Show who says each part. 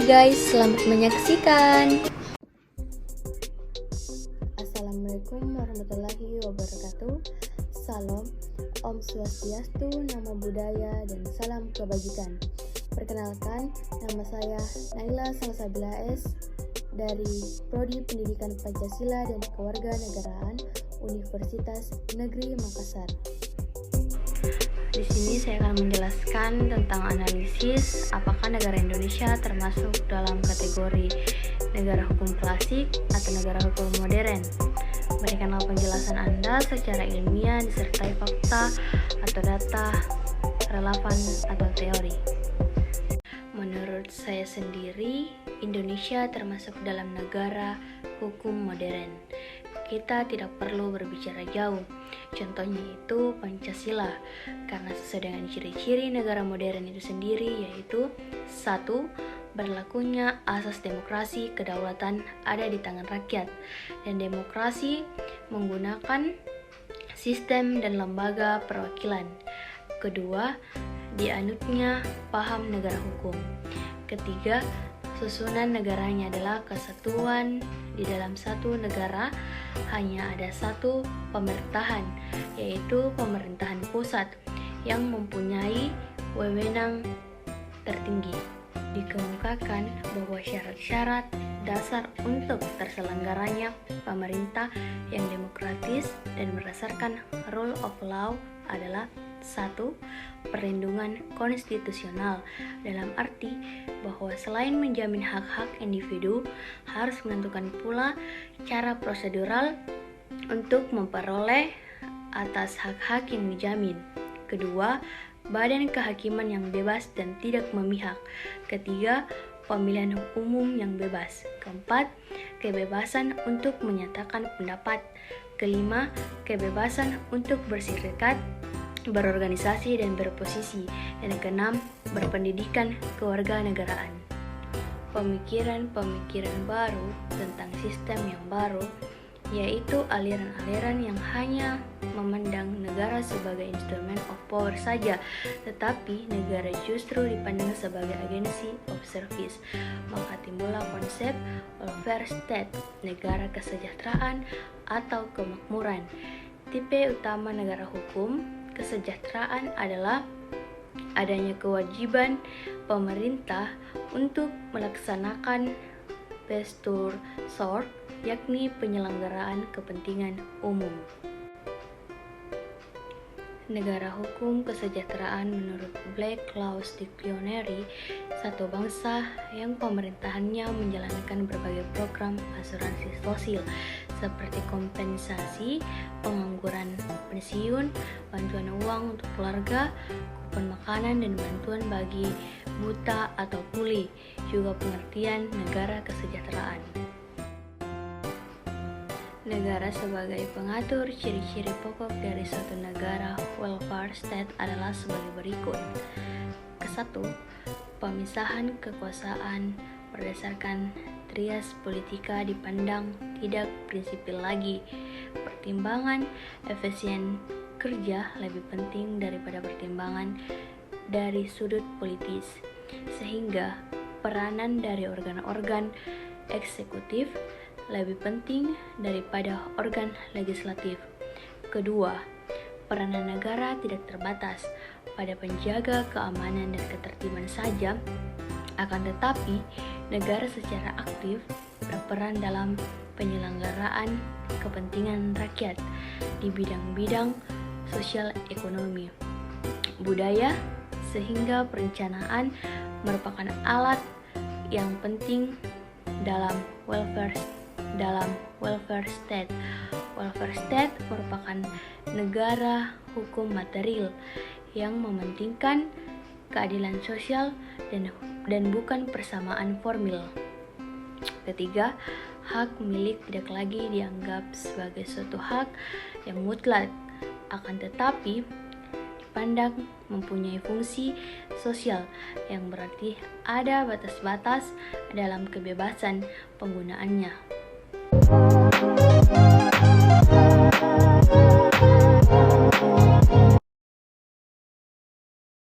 Speaker 1: Hai guys, selamat menyaksikan.
Speaker 2: Assalamualaikum warahmatullahi wabarakatuh. Salam, Om Swastiastu, Namo Buddhaya, dan salam kebajikan. Perkenalkan, nama saya Naila Salsabila S dari Prodi Pendidikan Pancasila dan Kewarganegaraan Universitas Negeri Makassar.
Speaker 3: Di sini saya akan menjelaskan tentang analisis apakah negara Indonesia termasuk dalam kategori negara hukum klasik atau negara hukum modern. Berikanlah penjelasan Anda secara ilmiah disertai fakta atau data relevan atau teori. Menurut saya sendiri, Indonesia termasuk dalam negara hukum modern. Kita tidak perlu berbicara jauh. Contohnya itu Pancasila, karena sesuai dengan ciri-ciri negara modern itu sendiri, yaitu 1. Berlakunya asas demokrasi kedaulatan ada di tangan rakyat, dan demokrasi menggunakan sistem dan lembaga perwakilan. 2. Dianutnya paham negara hukum. 3. Susunan negaranya adalah kesatuan di dalam satu negara, hanya ada satu pemerintahan, yaitu pemerintahan pusat yang mempunyai wewenang tertinggi. Dikemukakan bahwa syarat-syarat dasar untuk terselenggaranya pemerintah yang demokratis dan berdasarkan rule of law adalah 1. Perlindungan konstitusional, dalam arti bahwa selain menjamin hak-hak individu, harus menentukan pula cara prosedural untuk memperoleh atas hak-hak yang dijamin. 2. Badan kehakiman yang bebas dan tidak memihak. 3. Pemilihan umum yang bebas. 4. Kebebasan untuk menyatakan pendapat. 5. Kebebasan untuk berserikat, berorganisasi dan beroposisi. Dan 6. Berpendidikan kewarganegaraan. Pemikiran-pemikiran baru tentang sistem yang baru, yaitu aliran-aliran yang hanya memandang negara sebagai instrument of power saja, tetapi negara justru dipandang sebagai agency of service. Maka timbullah konsep welfare state, negara kesejahteraan atau kemakmuran. Tipe utama negara hukum kesejahteraan adalah adanya kewajiban pemerintah untuk melaksanakan pestur sort, yakni penyelenggaraan kepentingan umum. Negara hukum kesejahteraan menurut Black Laws Dictionary, satu bangsa yang pemerintahannya menjalankan berbagai program asuransi sosial seperti kompensasi, pengangguran, pensiun, bantuan uang untuk keluarga, kupon makanan, dan bantuan bagi buta atau tuli, juga pengertian negara kesejahteraan. Negara sebagai pengatur ciri-ciri pokok dari suatu negara welfare state adalah sebagai berikut. Ke-1, pemisahan kekuasaan berdasarkan trias politika dipandang tidak prinsipil lagi. Pertimbangan efisien kerja lebih penting daripada pertimbangan dari sudut politis, sehingga peranan dari organ-organ eksekutif lebih penting daripada organ legislatif. Kedua, peranan negara tidak terbatas pada penjaga keamanan dan ketertiban saja, akan tetapi negara secara aktif berperan dalam penyelenggaraan kepentingan rakyat di bidang-bidang sosial ekonomi, budaya, sehingga perencanaan merupakan alat yang penting dalam welfare state. Welfare state merupakan negara hukum material yang mementingkan keadilan sosial dan bukan persamaan formil. Ketiga, hak milik tidak lagi dianggap sebagai suatu hak yang mutlak, akan tetapi dipandang mempunyai fungsi sosial, yang berarti ada batas-batas dalam kebebasan penggunaannya.